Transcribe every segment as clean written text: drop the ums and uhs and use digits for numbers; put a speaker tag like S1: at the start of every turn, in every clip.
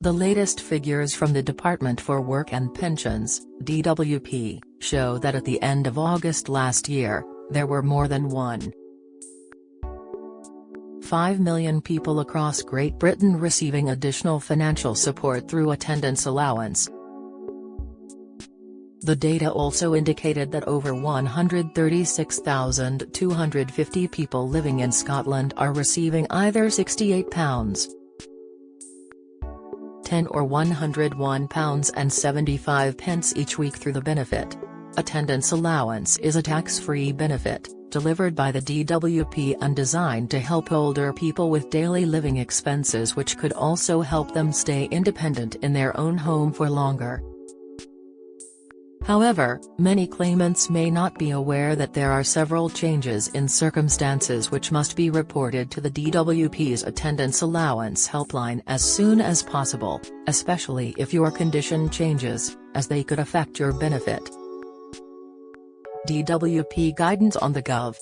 S1: The latest figures from the Department for Work and Pensions, DWP, show that at the end of August last year, there were more than 1.5 million people across Great Britain receiving additional financial support through attendance allowance. The data also indicated that over 136,250 people living in Scotland are receiving either £68.10 or £101.75 each week through the benefit. Attendance allowance is a tax-free benefit, delivered by the DWP and designed to help older people with daily living expenses, which could also help them stay independent in their own home for longer. However, many claimants may not be aware that there are several changes in circumstances which must be reported to the DWP's Attendance Allowance helpline as soon as possible, especially if your condition changes, as they could affect your benefit. DWP guidance on the Gov.uk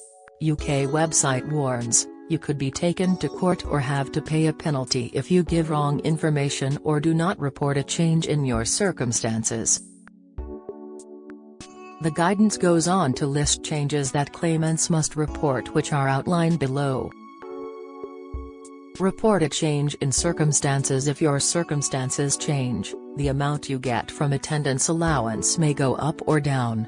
S1: website warns, you could be taken to court or have to pay a penalty if you give wrong information or do not report a change in your circumstances. The guidance goes on to list changes that claimants must report, which are outlined below. Report a change in circumstances. If your circumstances change, the amount you get from attendance allowance may go up or down.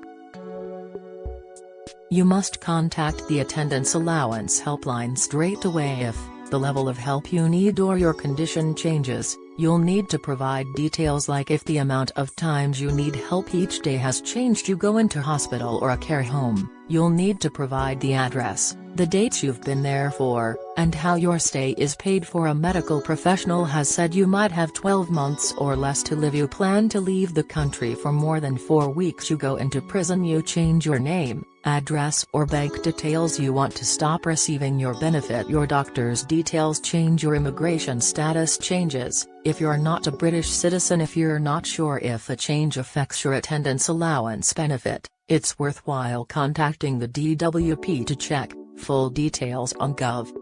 S1: You must contact the attendance allowance helpline straight away if the level of help you need or your condition changes. You'll need to provide details like if the amount of times you need help each day has changed, you go into hospital or a care home. You'll need to provide the address, the dates you've been there for, and how your stay is paid for. A medical professional has said you might have 12 months or less to live. You plan to leave the country for more than 4 weeks. You go into prison. You change your name, address or bank details. You want to stop receiving your benefit. Your doctor's details change. Your immigration status changes. If you're not a British citizen, if you're not sure if a change affects your attendance allowance benefit, it's worthwhile contacting the DWP to check full details on Gov.uk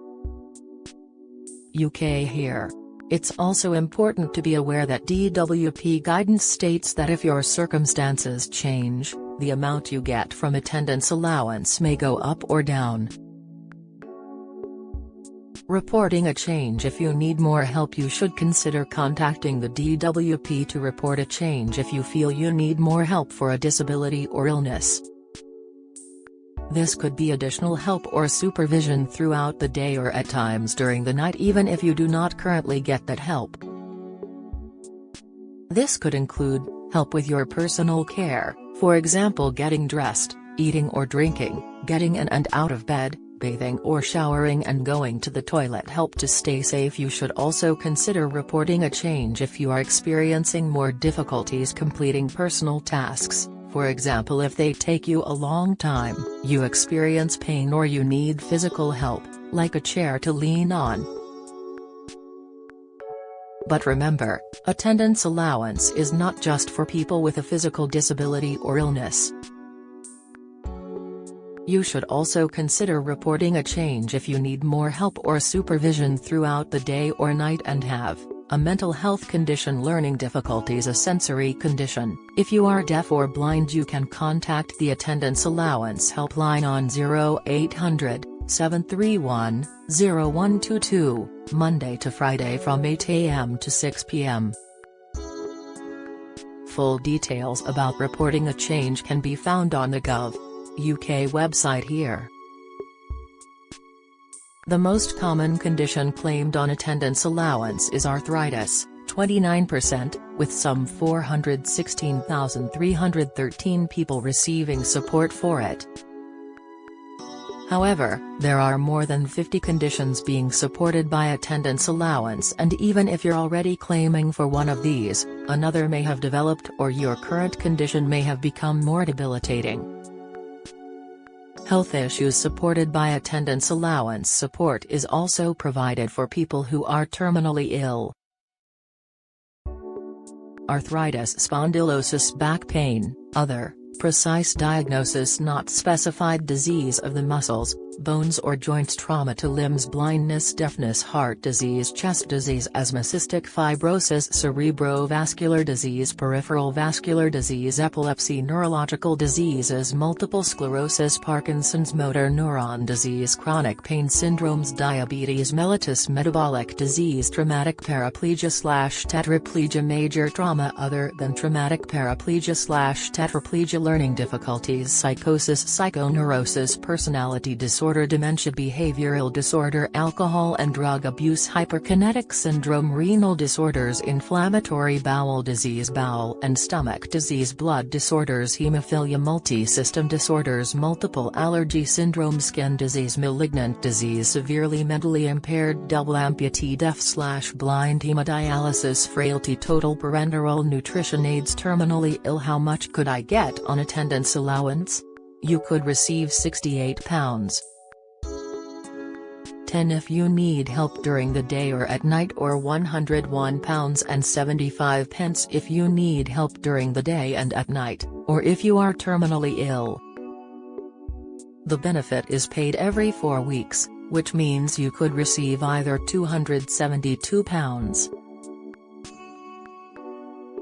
S1: here. It's also important to be aware that DWP guidance states that if your circumstances change, the amount you get from attendance allowance may go up or down. Reporting a change. If you need more help, you should consider contacting the DWP to report a change if you feel you need more help for a disability or illness. This could be additional help or supervision throughout the day or at times during the night, even if you do not currently get that help. This could include help with your personal care, for example getting dressed, eating or drinking, getting in and out of bed, bathing or showering and going to the toilet. Help to stay safe. You should also consider reporting a change if you are experiencing more difficulties completing personal tasks, for example if they take you a long time, you experience pain or you need physical help, like a chair to lean on. But remember, attendance allowance is not just for people with a physical disability or illness. You should also consider reporting a change if you need more help or supervision throughout the day or night and have a mental health condition, learning difficulties, a sensory condition. If you are deaf or blind, you can contact the attendance allowance helpline on 0800 731 0122, Monday to Friday from 8 a.m. to 6 p.m. Full details about reporting a change can be found on the Gov.uk website here. The most common condition claimed on attendance allowance is arthritis, 29%, with some 416,313 people receiving support for it. However, there are more than 50 conditions being supported by attendance allowance, and even if you're already claiming for one of these, another may have developed or your current condition may have become more debilitating. Health issues supported by attendance allowance. Support is also provided for people who are terminally ill. Arthritis, spondylosis, back pain, other, precise diagnosis not specified, disease of the muscles, bones or joints, trauma to limbs, blindness, deafness, heart disease, chest disease, asthma, cystic fibrosis, cerebrovascular disease, peripheral vascular disease, epilepsy, neurological diseases, multiple sclerosis, Parkinson's, motor neuron disease, chronic pain syndromes, diabetes mellitus, metabolic disease, traumatic paraplegia/tetraplegia, major trauma other than traumatic paraplegia/tetraplegia, learning difficulties, psychosis, psychoneurosis, personality disorder, dementia, behavioral disorder, alcohol and drug abuse, hyperkinetic syndrome, renal disorders, inflammatory bowel disease, bowel and stomach disease, blood disorders, hemophilia, multi-system disorders, multiple allergy syndrome, skin disease, malignant disease, severely mentally impaired, double amputee, deaf/blind, hemodialysis, frailty, total parenteral nutrition, AIDS, terminally ill. How much could I get on attendance allowance? You could receive £68. 10 if you need help during the day or at night, or £101.75 if you need help during the day and at night, or if you are terminally ill. The benefit is paid every 4 weeks, which means you could receive either £272,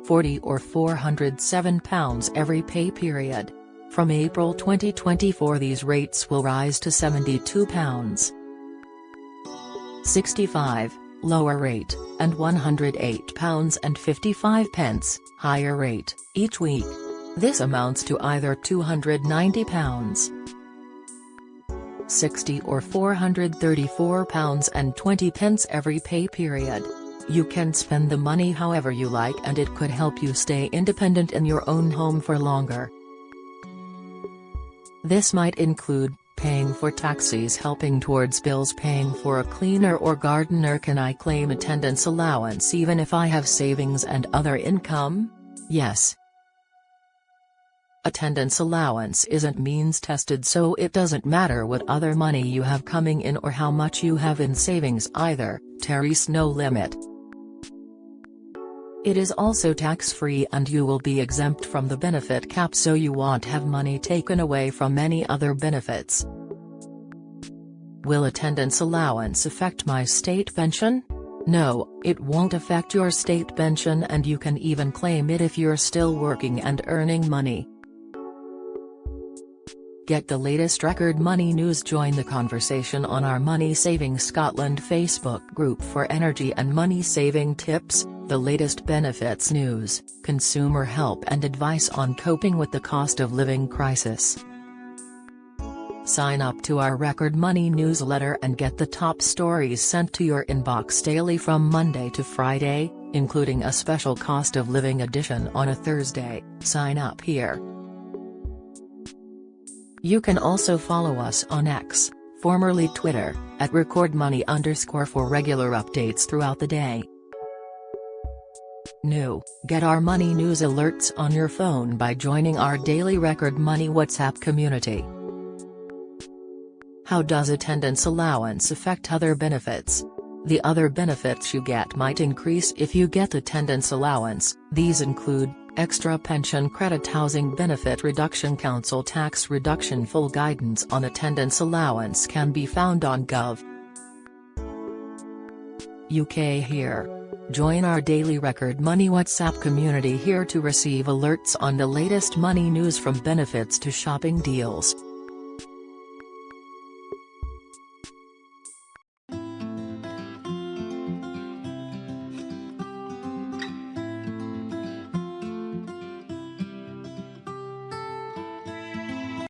S1: £40 or £407 every pay period. From April 2024 these rates will rise to £72, £65, lower rate, and £108.55, higher rate, each week. This amounts to either £290, £60 or £434.20 every pay period. You can spend the money however you like, and it could help you stay independent in your own home for longer. This might include paying for taxis, helping towards bills, paying for a cleaner or gardener. Can I claim attendance allowance even if I have savings and other income? Yes. Attendance allowance isn't means tested, so it doesn't matter what other money you have coming in or how much you have in savings either. There's no limit. It is also tax-free and you will be exempt from the benefit cap, so you won't have money taken away from any other benefits. Will attendance allowance affect my state pension? No, it won't affect your state pension, and you can even claim it if you're still working and earning money. Get the latest record money news. Join the conversation on our Money Saving Scotland Facebook group for energy and money saving tips, the latest benefits news, consumer help and advice on coping with the cost of living crisis. Sign up to our Record Money newsletter and get the top stories sent to your inbox daily from Monday to Friday, including a special cost of living edition on a Thursday. Sign up here. You can also follow us on X, formerly Twitter, at @recordmoney_ for regular updates throughout the day. New, get our money news alerts on your phone by joining our daily Record Money WhatsApp community. How does attendance allowance affect other benefits? The other benefits you get might increase if you get attendance allowance. These include extra pension credit, housing benefit reduction, council tax reduction. Full guidance on attendance allowance can be found on gov.uk. Here. Join our daily Record Money WhatsApp community here to receive alerts on the latest money news, from benefits to shopping deals.